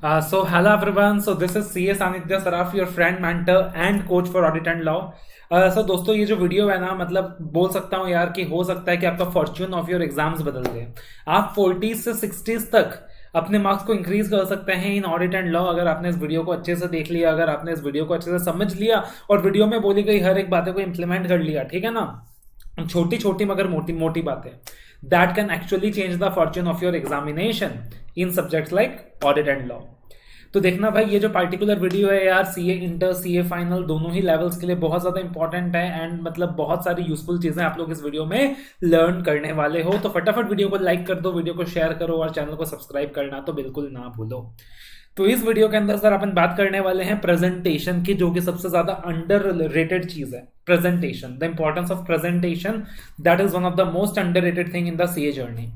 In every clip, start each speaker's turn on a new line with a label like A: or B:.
A: So hello everyone. So this is CA Sanidhya Saraf, your friend, mentor and coach for audit and law. दोस्तों ये जो video है ना, मतलब बोल सकता हूँ यार कि हो सकता है कि आपका फॉर्च्यून ऑफ योर एग्जाम्स बदल दे। आप 40 से 60 तक अपने मार्क्स को इंक्रीज कर सकते हैं इन ऑडिट एंड लॉ, अगर आपने इस वीडियो को अच्छे से देख लिया, अगर आपने इस वीडियो को अच्छे से समझ लिया और वीडियो में बोली गई हर एक बातें को इम्प्लीमेंट कर लिया, ठीक है ना। छोटी छोटी मगर मोटी मोटी बातें that can actually change the Fortune of your examination in subjects like audit and law. तो देखना भाई, ये जो पार्टिकुलर वीडियो है यार, सीए इंटर सीए फाइनल दोनों ही लेवल्स के लिए बहुत ज़्यादा इंपॉर्टेंट है एंड मतलब बहुत सारी यूजफुल चीज़ें आप लोग इस वीडियो में लर्न करने वाले हो। तो फटाफट वीडियो को लाइक कर दो, वीडियो को शेयर करो और चैनल को सब्सक्राइब करना तो बिल्कुल ना भूलो। तो इस वीडियो के अंदर सर अपन बात करने वाले हैं प्रेजेंटेशन की, जो कि सबसे ज़्यादा अंडर रेटेड चीज़ है। Presentation, the importance of presentation, that is one of the most under rated thing in the CA journey.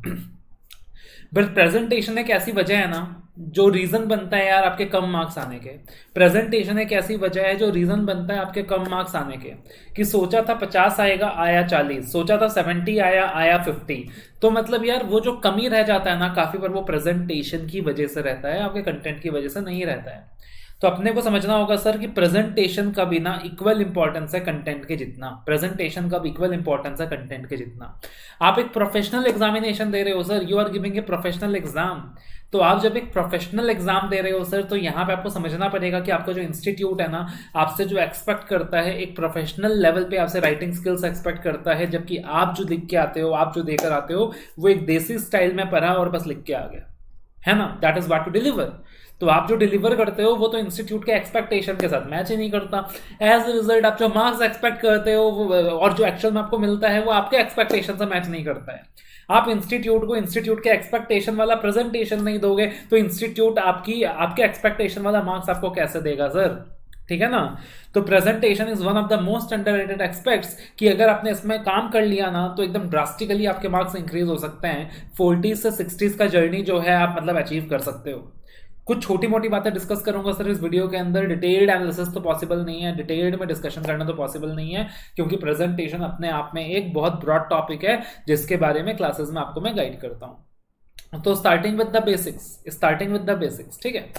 A: But presentation एक ऐसी वजह है ना जो रीजन बनता है यार आपके कम मार्क्स आने के। प्रेजेंटेशन एक ऐसी वजह है जो रीजन बनता है आपके कम मार्क्स आने के, कि सोचा था 50 आएगा आया 40, सोचा था 70 आया आया 50। तो मतलब यार वो जो कमी रह जाता है ना काफी बार, वो प्रेजेंटेशन की वजह से रहता है, आपके कंटेंट की वजह से नहीं रहता है। तो अपने को समझना होगा सर कि प्रेजेंटेशन का भी ना इक्वल इंपॉर्टेंस है कंटेंट के जितना, प्रेजेंटेशन का भी इक्वल इंपॉर्टेंस है कंटेंट के जितना। आप एक प्रोफेशनल एग्जामिनेशन दे रहे हो sir, you are giving a professional exam. तो आप जब एक प्रोफेशनल एग्जाम दे रहे हो सर, तो यहाँ पे आपको समझना पड़ेगा कि आपका जो इंस्टीट्यूट है ना आपसे जो एक्सपेक्ट करता है, एक प्रोफेशनल लेवल पे आपसे राइटिंग स्किल्स एक्सपेक्ट करता है, जबकि आप जो लिख के आते हो, आप जो देकर आते हो, वो एक देसी स्टाइल में पढ़ा और बस लिख के आ गया है ना। That is what to deliver. तो आप जो डिलीवर करते हो वो तो इंस्टीट्यूट के एक्सपेक्टेशन के साथ मैच ही नहीं करता। एज अ रिजल्ट आप जो मार्क्स एक्सपेक्ट करते हो वो और जो एक्चुअल में आपको मिलता है वो आपके एक्सपेक्टेशन से मैच नहीं करता है। आप इंस्टीट्यूट को इंस्टीट्यूट के एक्सपेक्टेशन वाला प्रेजेंटेशन नहीं दोगे तो इंस्टीट्यूट आपके एक्सपेक्टेशन वाला मार्क्स आपको कैसे देगा सर, ठीक है ना। तो presentation is one of the most underrated aspects, कि अगर आपने इसमें काम कर लिया ना तो एकदम ड्रास्टिकली आपके मार्क्स इंक्रीज हो सकते हैं। 40 से 60 का जर्नी जो है आप मतलब अचीव कर सकते हो। कुछ छोटी मोटी बातें डिस्कस करूंगा सर इस वीडियो के अंदर, डिटेल्ड एनालिसिस तो पॉसिबल नहीं है, डिटेल्ड में डिस्कशन करना तो पॉसिबल नहीं है, क्योंकि प्रेजेंटेशन अपने आप में एक बहुत ब्रॉड टॉपिक है जिसके बारे में क्लासेस में आपको मैं गाइड करता हूं। तो स्टार्टिंग विद द बेसिक्स, ठीक है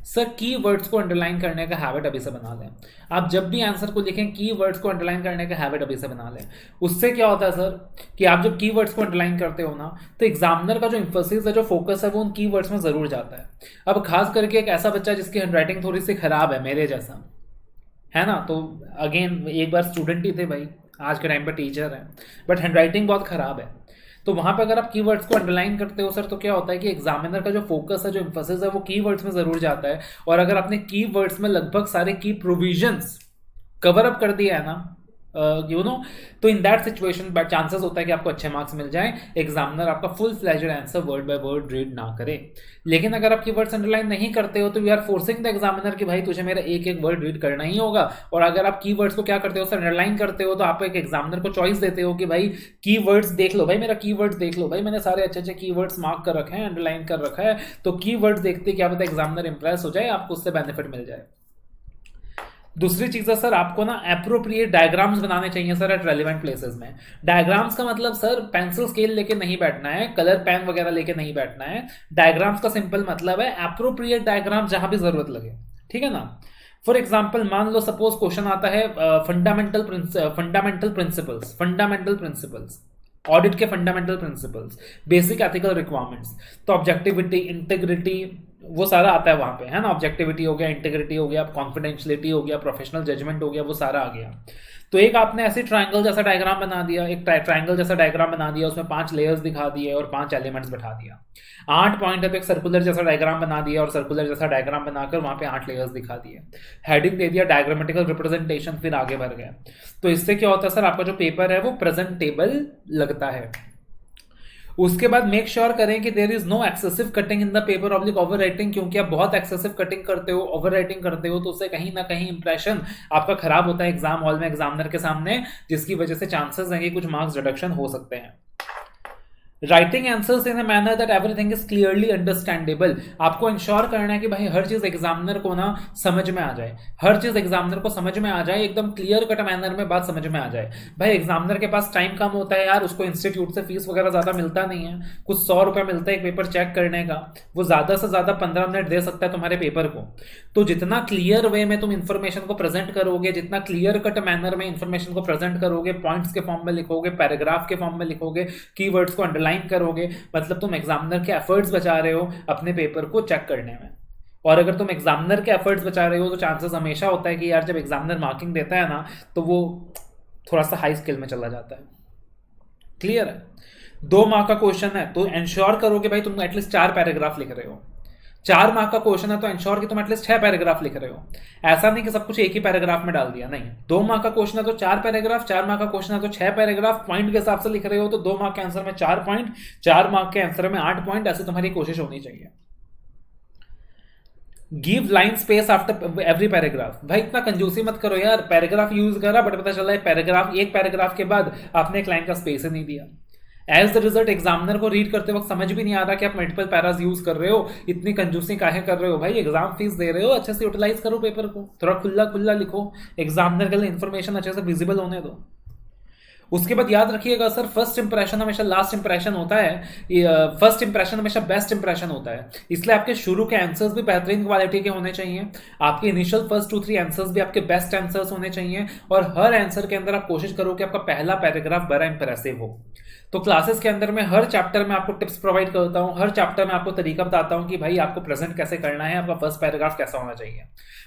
A: सर। की वर्ड्स को अंडरलाइन करने का हैबिट अभी से बना लें। आप जब भी आंसर को लिखें की वर्ड्स को अंडरलाइन करने का हैबिट अभी से बना लें। उससे क्या होता है सर कि आप जब की वर्ड्स को अंडरलाइन करते हो ना तो एग्जामिनर का जो इंफोसिस है, जो फोकस है, वो उन की वर्ड्स में जरूर जाता है। अब खास करके एक ऐसा बच्चा जिसकी हैंडराइटिंग थोड़ी सी खराब है, मेरे जैसा, है ना। तो अगेन एक बार स्टूडेंट ही थे भाई, आज के टाइम पर टीचर है, बट हैंडराइटिंग बहुत खराब है। तो वहां पे अगर आप कीवर्ड्स को अंडरलाइन करते हो सर तो क्या होता है कि एग्जामिनर का जो फोकस है, जो एम्फेसिस है, वो कीवर्ड्स में जरूर जाता है। और अगर आपने कीवर्ड्स में लगभग सारे की प्रोविजंस कवर अप कर दिया है ना, तो इन दैट सिचुएशन चांसेस होता है कि आपको अच्छे मार्क्स मिल जाएं, एग्जामिनर आपका full fledged answer word by word read ना करे। लेकिन अगर आप कीवर्ड्स अंडरलाइन नहीं करते हो तो we are forcing the examiner कि भाई तुझे मेरा एक एक वर्ड रीड करना ही होगा। और अगर आप कीवर्ड्स को क्या करते हो सर, अंडरलाइन करते हो, तो आप एक एग्जामिनर को चॉइस देते हो कि भाई कीवर्ड्स देख लो, भाई मेरा कीवर्ड्स देख लो, भाई मैंने सारे अच्छे अच्छे कीवर्ड्स मार्क कर रखे हैं, अंडरलाइन कर रखा है। तो कीवर्ड्स देखते क्या पता एग्जामिनर इंप्रेस हो जाए, आपको उससे बेनिफिट मिल जाए। दूसरी चीज है सर, आपको ना एप्रोप्रिएट डायग्राम्स बनाने चाहिए सर एट रेलिवेंट प्लेसेस में। डायग्राम्स का मतलब सर पेंसिल स्केल लेके नहीं बैठना है, कलर पेन वगैरह लेके नहीं बैठना है। डायग्राम्स का सिंपल मतलब है एप्रोप्रिएट डायग्राम जहां भी जरूरत लगे, ठीक है ना। फॉर एग्जाम्पल मान लो सपोज क्वेश्चन आता है फंडामेंटल प्रिंसिपल्स, ऑडिट के fundamental principles, basic ethical requirements. तो ऑब्जेक्टिविटी, इंटीग्रिटी, वो सारा आता है वहां पे, है ना। ऑब्जेक्टिविटी हो गया, इंटीग्रिटी हो गया, कॉन्फिडेंशियलिटी हो गया, प्रोफेशनल जजमेंट हो गया, वो सारा आ गया। तो एक आपने ऐसे ट्रायंगल जैसा डायग्राम बना दिया, एक ट्रायंगल जैसा डायग्राम बना दिया, उसमें 5 लेयर्स दिखा दिए और 5 एलिमेंट्स बैठा दिया। 8 पॉइंट है तो एक सर्कुलर जैसा डायग्राम बना दिया और सर्कुलर जैसा डायग्राम बनाकर वहां पे 8 लेयर्स दिखा दिए। हेडिंग दे दिया डायग्रामेटिकल रिप्रेजेंटेशन, फिर आगे बढ़ गए। तो इससे क्या होता है सर, आपका जो पेपर है वो प्रेजेंटेबल लगता है। उसके बाद मेक श्योर करें कि there is no excessive cutting in the paper oblique overwriting, क्योंकि आप बहुत एक्सेसिव कटिंग करते हो, ओवर राइटिंग करते हो, तो उससे कहीं ना कहीं इंप्रेशन आपका खराब होता है एग्जाम हॉल में एग्जामिनर के सामने, जिसकी वजह से चांसेस हैं कि कुछ मार्क्स रिडक्शन हो सकते हैं। Writing answers in a manner that everything is clearly understandable. आपको इंश्योर करना है कि भाई हर चीज एग्जामिनर को ना समझ में आ जाए, हर चीज एग्जामिनर को समझ में आ जाए, एकदम क्लियर कट मैनर में बात समझ में आ जाए। भाई एग्जामिनर के पास टाइम कम होता है यार, उसको इंस्टीट्यूट से फीस वगैरह ज्यादा मिलता नहीं है, कुछ 100 रुपये मिलता है एक पेपर चेक करने का, वो ज्यादा से ज्यादा 15 मिनट दे सकता है तुम्हारे पेपर को। तो जितना क्लियर वे में तुम इंफॉर्मेशन को प्रेजेंट करोगे, जितना क्लियर कट मैनर में इंफॉर्मेशन को प्रेजेंट करोगे, पॉइंट्स के फॉर्म में लिखोगे, पैराग्राफ के फॉर्म में लिखोगे, कीवर्ड्स को अंडरलाइन करोगे, मतलब तुम एग्जामिनर के एफर्ट्स बचा रहे हो अपने पेपर को चेक करने में। और अगर तुम एग्जामिनर के एफर्ट्स बचा रहे हो तो चांसेस हमेशा होता है कि यार जब एग्जामिनर मार्किंग देता है ना तो वो थोड़ा सा हाई स्केल में चला जाता है। क्लियर है? 2 मार्क का क्वेश्चन है तो इंश्योर करो कि भाई तुम एटलीस्ट 4 पैराग्राफ लिख रहे हो। 4 मार्क का क्वेश्चन है तो इंश्योर कि तुम एटलीस्ट 6 पैराग्राफ लिख रहे हो। ऐसा नहीं कि सब कुछ एक ही पैराग्राफ में डाल दिया, नहीं। 2 मार्क का क्वेश्चन है तो 4 पैराग्राफ, 4 मार्क का क्वेश्चन है तो 6 पैराग्राफ, पॉइंट के हिसाब से लिख रहे हो तो 2 मार्क के आंसर में 4 पॉइंट, 4 मार्क के आंसर में 8 पॉइंट, ऐसे तुम्हारी कोशिश होनी चाहिए। Give line space after every paragraph. भाई इतना कंजूसी मत करो यार, पैराग्राफ यूज करा बट पता चला है पैराग्राफ, एक पैराग्राफ के बाद आपने एक लाइन का स्पेस ही नहीं दिया। एज द रिजल्ट एग्जामिनर को रीड करते वक्त समझ भी नहीं आ रहा कि आप मल्टीपल पैराज यूज कर रहे हो, इतनी कंजूसी काहे कर रहे हो। भाई एग्जाम फीस दे रहे हो, अच्छे से यूटिलाइज करो पेपर को, थोड़ा खुला खुला लिखो, एग्जामिनर के लिए इन्फॉर्मेशन अच्छे से विजिबल होने दो। उसके बाद याद रखिएगा सर, फर्स्ट इंप्रेशन हमेशा लास्ट इंप्रेशन होता है, फर्स्ट इंप्रेशन हमेशा बेस्ट इंप्रेशन होता है। इसलिए आपके शुरू के आंसर्स भी बेहतरीन क्वालिटी के होने चाहिए, आपके इनिशियल फर्स्ट 2-3 आंसर्स भी आपके बेस्ट आंसर्स होने चाहिए, और हर आंसर के अंदर आप कोशिश करो कि आपका पहला पैराग्राफ बड़ा इंप्रेसिव हो। तो क्लासेस के अंदर मैं हर चैप्टर में आपको टिप्स प्रोवाइड करता हूँ, हर चैप्टर में आपको तरीका बताता हूँ कि भाई आपको प्रेजेंट कैसे करना है, आपका फर्स्ट पैराग्राफ कैसा होना चाहिए।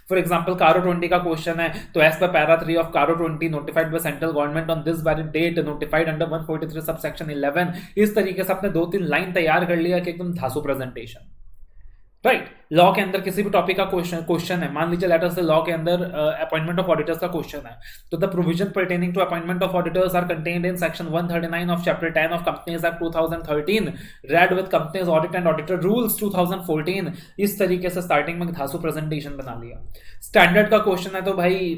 A: फॉर एग्जाम्पल कारो 20 का क्वेश्चन है तो as per para 3 of CARO 20 notified by central government on this valid date notified under 143 sub section 11, इस तरीके से आपने 2-3 लाइन तैयार कर लिया कि एकदम धांसू प्रेजेंटेशन। राइट, लॉ के अंदर किसी भी टॉपिक का क्वेश्चन है, मान लीजिए लेटर से लॉ के अंदर अपॉइंटमेंट ऑफ ऑडिटर्स का क्वेश्चन है, तो the provision pertaining to appointment of auditors are contained in section 139 of chapter 10 of companies act 2013 read with companies audit and auditor rules 2014। इस तरीके से स्टार्टिंग में धांसू प्रेजेंटेशन बना लिया। स्टैंडर्ड का क्वेश्चन है तो भाई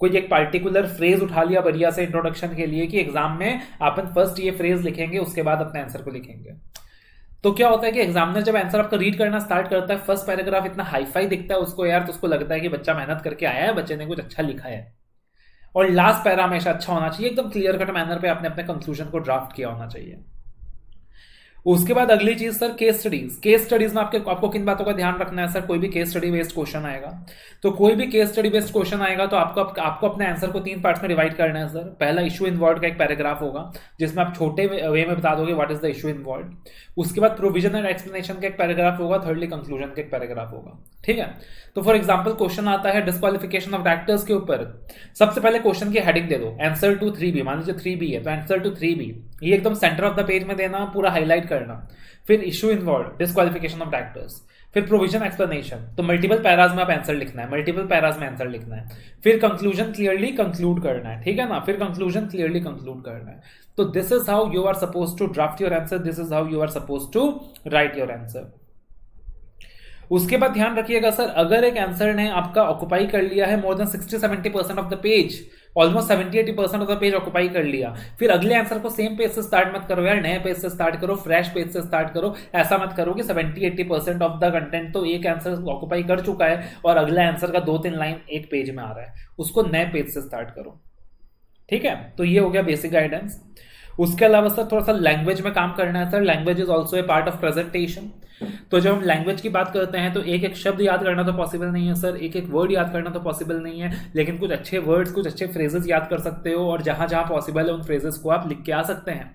A: कोई एक पार्टिकुलर फ्रेज उठा लिया बढ़िया से इंट्रोडक्शन के लिए कि एग्जाम में अपन फर्स्ट ये फ्रेज लिखेंगे, उसके बाद अपने आंसर को लिखेंगे। तो क्या होता है कि एग्जामिनर जब आंसर आपका रीड करना स्टार्ट करता है, फर्स्ट पैराग्राफ इतना हाईफाई दिखता है उसको यार, तो उसको लगता है कि बच्चा मेहनत करके आया है, बच्चे ने कुछ अच्छा लिखा है। और लास्ट पैरा हमेशा अच्छा होना चाहिए, एकदम क्लियर कट मैनर पे आपने अपने कंक्लूजन को ड्राफ्ट किया होना चाहिए। उसके बाद अगली चीज sir, case studies. Case studies में आपको किन बातों का ध्यान रखना है सर? कोई भी केस स्टडी बेस्ड क्वेश्चन आएगा तो कोई भी केस स्टडी बेस्ड क्वेश्चन आएगा तो आपको अपने आंसर को 3 पार्ट्स में डिवाइड करना है सर। पहला इशू इन्वॉल्व का एक पैराग्राफ होगा जिसमें आप छोटे वे में बता दोगे what is the issue involve. उसके बाद प्रोविजन एंड एक्सप्लेनेशन का एक पैराग्राफ होगा, थर्डली कंक्लूजन का एक पैराग्राफ होगा। ठीक है, तो फॉर एग्जाम्पल क्वेश्चन आता है डिस्क्वालिफिकेशन ऑफ डायरेक्टर्स के ऊपर, सबसे पहले क्वेश्चन की हेडिंग दे दो आंसर टू 3B, मान लीजिए 3B है तो आंसर टू 3B, ये एकदम सेंटर ऑफ द पेज में देना, पूरा हाईलाइट करना। फिर issue involve, disqualification of directors, फिर प्रोविजन एक्सप्लेनेशन, तो मल्टीपल पैराज में आप आंसर लिखना है, मल्टीपल पैराज में आंसर लिखना है। फिर कंक्लूजन क्लियरली कंक्लूड करना है, ठीक है ना, फिर कंक्लूजन क्लियरली कंक्लूड करना है। तो this is how you are suppose to draft your answer, this is how you are suppose to write your answer. उसके बाद ध्यान रखिएगा सर, अगर एक आंसर ने आपका ऑक्युपाई कर लिया है more than 60-70% of the page, almost 70-80% of the page occupy कर लिया, फिर अगले आंसर को सेम पेज से स्टार्ट मत करो यार, नए पेज से स्टार्ट करो, फ्रेश पेज से स्टार्ट करो। ऐसा मत करो कि 70-80% ऑफ द कंटेंट तो एक आंसर ऑक्युपाई कर चुका है और अगला आंसर का 2-3 लाइन एक पेज में आ रहा है, उसको नए पेज से स्टार्ट करो। ठीक है, तो ये हो गया बेसिक गाइडेंस। उसके अलावा सर थोड़ा सा लैंग्वेज में काम करना है sir, language is also a part of presentation. तो जब हम लैंग्वेज की बात करते हैं तो एक एक शब्द याद करना तो पॉसिबल नहीं है सर, एक एक वर्ड याद करना तो पॉसिबल नहीं है, लेकिन कुछ अच्छे वर्ड्स, कुछ अच्छे फ्रेजेस याद कर सकते हो, और जहां जहां पॉसिबल है उन फ्रेजेस को आप लिख के आ सकते हैं,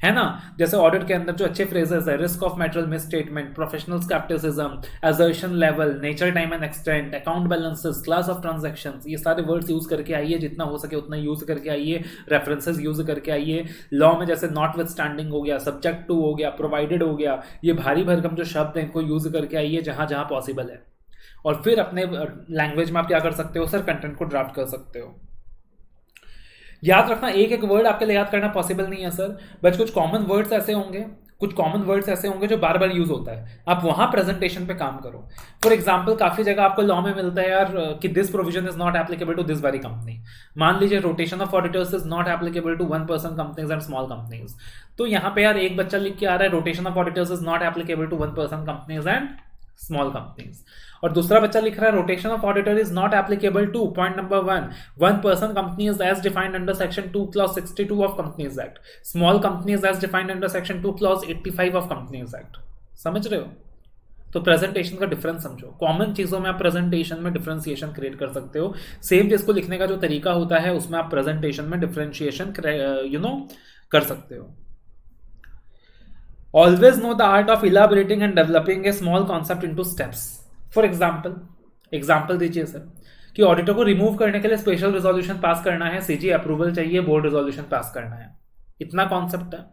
A: है ना। जैसे ऑडिट के अंदर जो अच्छे फ्रेजेस है, risk of material misstatement, professional scepticism, assertion level, nature time and extent, account balances, class of transactions, ये सारे वर्ड्स यूज करके आइए, जितना हो सके उतना यूज करके आइए, रेफरेंसेस यूज करके आइए। लॉ में जैसे नॉट विथ स्टैंडिंग हो गया, सब्जेक्ट टू हो गया, प्रोवाइडेड हो गया, ये भारी भरकम जो शब्द हैं इनको यूज करके आइए जहां जहां पॉसिबल है। और फिर अपने लैंग्वेज में आप क्या कर सकते हो सर, कंटेंट को ड्राफ्ट कर सकते हो। याद रखना एक एक वर्ड आपके लिए याद करना पॉसिबल नहीं है सर, बट कुछ कॉमन वर्ड्स ऐसे होंगे, कुछ कॉमन वर्ड्स ऐसे होंगे जो बार बार यूज होता है, आप वहां प्रेजेंटेशन पे काम करो। फॉर एग्जाम्पल काफी जगह आपको लॉ में मिलता है यार कि this provision is not applicable to this very company. मान लीजिए rotation of auditors is not applicable to 1% companies and small companies. तो यहाँ पे यार एक बच्चा लिख के आ रहा है rotation of auditors is not applicable to 1% companies and small companies, और दूसरा बच्चा लिख रहा है rotation of auditor is not applicable to point number 1% companies as defined under section 2 clause 62 of companies act, small companies as defined under section 2 clause 85 of companies act. समझ रहे हो? तो प्रेजेंटेशन का डिफरेंस समझो। कॉमन चीजों में आप presentation में डिफरेंशिएशन क्रिएट कर सकते हो। सेम जिसको लिखने का जो तरीका होता है उसमें आप प्रेजेंटेशन में डिफरेंशिएशन कर सकते हो। Always know the art of elaborating and developing a small concept into steps. For example दीजिए सर कि ऑडिटर को रिमूव करने के लिए स्पेशल रिजोल्यूशन पास करना है, सीजी अप्रूवल चाहिए, बोर्ड रिजोल्यूशन पास करना है, इतना कॉन्सेप्ट है।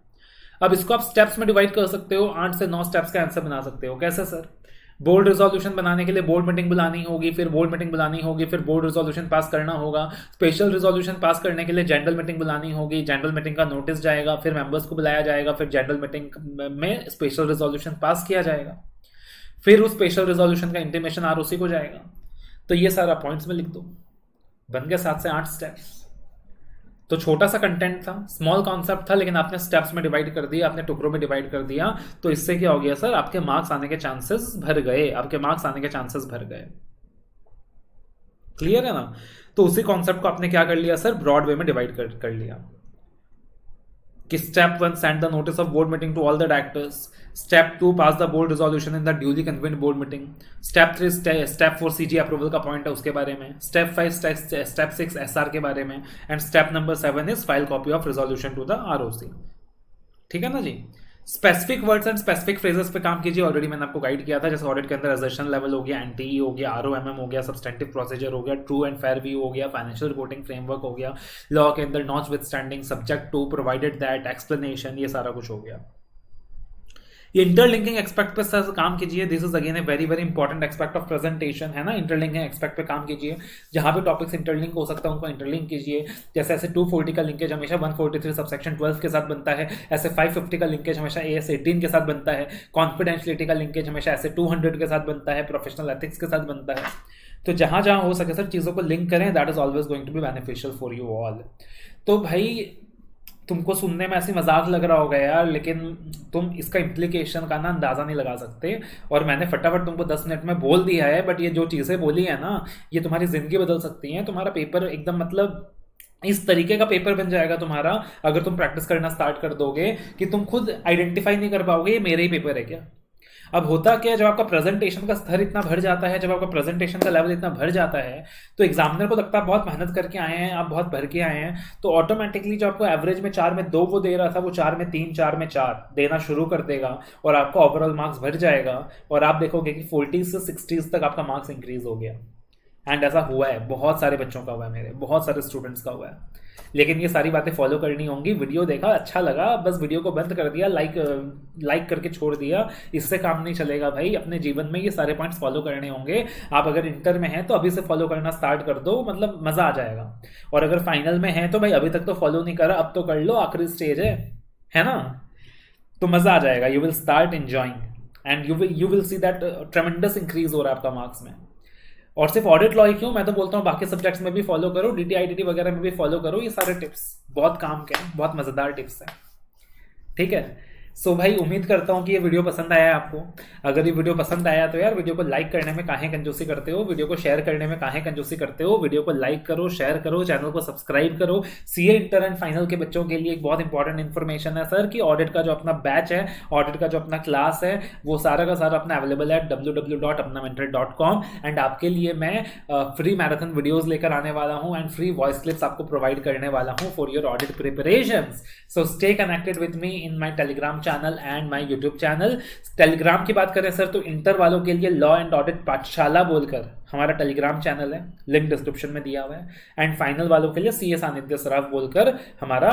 A: अब इसको आप स्टेप्स में डिवाइड कर सकते हो, 8 से 9 स्टेप्स का आंसर बना सकते हो। कैसे सर? बोर्ड रिजोल्यूशन बनाने के लिए बोर्ड मीटिंग बुलानी होगी, फिर बोर्ड मीटिंग बुलानी होगी, फिर बोर्ड रिजोल्यूशन पास करना होगा। स्पेशल रिजोल्यूशन पास करने के लिए जनरल मीटिंग बुलानी होगी, जनरल मीटिंग का नोटिस जाएगा, फिर मेंबर्स को बुलाया जाएगा, फिर जनरल मीटिंग में स्पेशल रिजोल्यूशन पास किया जाएगा, फिर उस स्पेशल रिजोल्यूशन का इंटीमेशन आरओसी को जाएगा। तो ये सारा पॉइंट्स में लिख दो, बन गया 7 से 8 स्टेप्स। तो छोटा सा कंटेंट था, स्मॉल कॉन्सेप्ट था, लेकिन आपने स्टेप्स में डिवाइड कर दिया, आपने टुकड़ों में डिवाइड कर दिया। तो इससे क्या हो गया सर? आपके मार्क्स आने के चांसेस भर गए, आपके मार्क्स आने के चांसेस भर गए। क्लियर है ना? तो उसी कॉन्सेप्ट को आपने क्या कर लिया सर? ब्रॉड वे में डिवाइड कर लिया कि step 1 send the notice of board meeting to all the directors, step 2 pass the board resolution in the duly convened board meeting, step 3 step 4 CG approval का पॉइंट है उसके बारे में, step 5 step 6 SR के बारे में, and step number 7 is file copy of resolution to the ROC. ठीक है ना जी? Specific words and specific phrases पे काम कीजिए। ऑलरेडी मैंने आपको गाइड किया था, जैसे ऑडिट के अंदर असर्शन लेवल हो गया, एनटीई हो गया, आरओएमएम हो गया, सब्सटेंटिव प्रोसीजर हो गया, ट्रू एंड फेयर व्यू हो गया, फाइनेंशियल रिपोर्टिंग फ्रेमवर्क हो गया, लॉ के अंदर notwithstanding, subject to, provided that, explanation, ये सारा कुछ हो गया। ये इंटरलिंकिंग एक्सपेक्ट पे सर काम कीजिए। This is again a very very important expect of presentation, है ना? इंटरलिंकिंग एक्सपेक्ट पे काम कीजिए, जहां पे टॉपिक्स इंटरलिंक हो सकता है उनको इंटरलिंक कीजिए। जैसे ऐसे 240 का लिंकेज हमेशा 143 सबसेक्शन 12 के साथ बनता है, ऐसे 550 का लिंकेज हमेशा AS 18 के साथ बनता है, कॉन्फिडेंशियलिटी का लिंकेज हमेशा ऐसे 200 के साथ बनता है, प्रोफेशनल एथिक्स के साथ बनता है। तो जहां जहां हो सके सर चीज़ों को लिंक करें, that is always going to be beneficial for you all. तो भाई तुमको सुनने में ऐसी मजाक लग रहा होगा यार, लेकिन तुम इसका इम्प्लीकेशन का ना अंदाजा नहीं लगा सकते। और मैंने फटाफट तुमको 10 मिनट में बोल दिया है, बट ये जो चीज़ें बोली है ना, ये तुम्हारी जिंदगी बदल सकती हैं। तुम्हारा पेपर एकदम मतलब इस तरीके का पेपर बन जाएगा तुम्हारा, अगर तुम प्रैक्टिस करना स्टार्ट कर दोगे कि तुम खुद आइडेंटिफाई नहीं कर पाओगे ये मेरे ही पेपर है क्या। अब होता क्या है, जब आपका प्रेजेंटेशन का स्तर इतना भर जाता है, जब आपका प्रेजेंटेशन का लेवल इतना भर जाता है, तो एग्जामिनर को लगता है बहुत मेहनत करके आए हैं, आप बहुत भर के आए हैं, तो ऑटोमेटिकली जो आपको एवरेज में 4 में 2 वो दे रहा था, वो 4 में 3, 4 में 4 देना शुरू कर देगा, और आपका ओवरऑल मार्क्स भर जाएगा, और आप देखोगे कि 40 से 60 तक आपका मार्क्स इंक्रीज हो गया। एंड ऐसा हुआ है, बहुत सारे बच्चों का हुआ है, मेरे बहुत सारे स्टूडेंट्स का हुआ है। लेकिन ये सारी बातें फॉलो करनी होंगी। वीडियो देखा, अच्छा लगा, बस वीडियो को बंद कर दिया, लाइक करके छोड़ दिया, इससे काम नहीं चलेगा भाई। अपने जीवन में ये सारे पॉइंट्स फॉलो करने होंगे। आप अगर इंटर में हैं तो अभी से फॉलो करना स्टार्ट कर दो, मतलब मज़ा आ जाएगा। और अगर फाइनल में हैं तो भाई अभी तक तो फॉलो नहीं करा, अब तो कर लो, आखिरी स्टेज है ना? तो मज़ा आ जाएगा। You will start enjoying and you will see that ट्रेमेंडस increase हो रहा है आपका मार्क्स में। और सिर्फ ऑडिट लॉ ही क्यों, मैं तो बोलता हूँ बाकी सब्जेक्ट्स में भी फॉलो करो, DTITT वगैरह में भी फॉलो करो। ये सारे टिप्स बहुत काम के हैं, बहुत मज़ेदार टिप्स हैं। ठीक है? सो भाई उम्मीद करता हूँ कि ये वीडियो पसंद आया आपको। अगर ये वीडियो पसंद आया तो यार वीडियो को लाइक करने में काहे कंजूसी करते हो, वीडियो को शेयर करने में काहे कंजूसी करते हो। वीडियो को लाइक करो, शेयर करो, चैनल को सब्सक्राइब करो। CA इंटर एंड फाइनल के बच्चों के लिए एक बहुत इंपॉर्टेंट इन्फॉर्मेशन है सर कि ऑडिट का जो अपना बैच है, ऑडिट का जो अपना क्लास है, वो सारा का सारा अपना अवेलेबल है www.apnamentor.com। एंड आपके लिए मैं फ्री मैराथन वीडियोज लेकर आने वाला हूँ एंड फ्री वॉइस क्लिप्स आपको प्रोवाइड करने वाला हूँ for your audit preparations. So stay connected with me in my Telegram channel and my YouTube channel. Telegram की बात करें सर तो इंटर वालों के लिए लॉ एंड ऑडिट पाठशाला बोलकर हमारा टेलीग्राम चैनल है, लिंक डिस्क्रिप्शन में दिया हुआ है। एंड फाइनल वालों के लिए CA सानिध्य सराफ बोलकर हमारा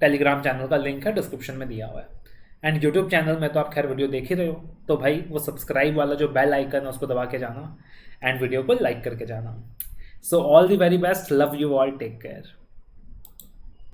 A: टेलीग्राम चैनल का लिंक है, डिस्क्रिप्शन में दिया हुआ है। एंड यूट्यूब चैनल में तो आप खैर वीडियो देख ही रहे हो, तो भाई वो सब्सक्राइब वाला जो बेल आइकन है उसको दबा के जाना एंड वीडियो को लाइक करके जाना। So all the very best, love you all, take care.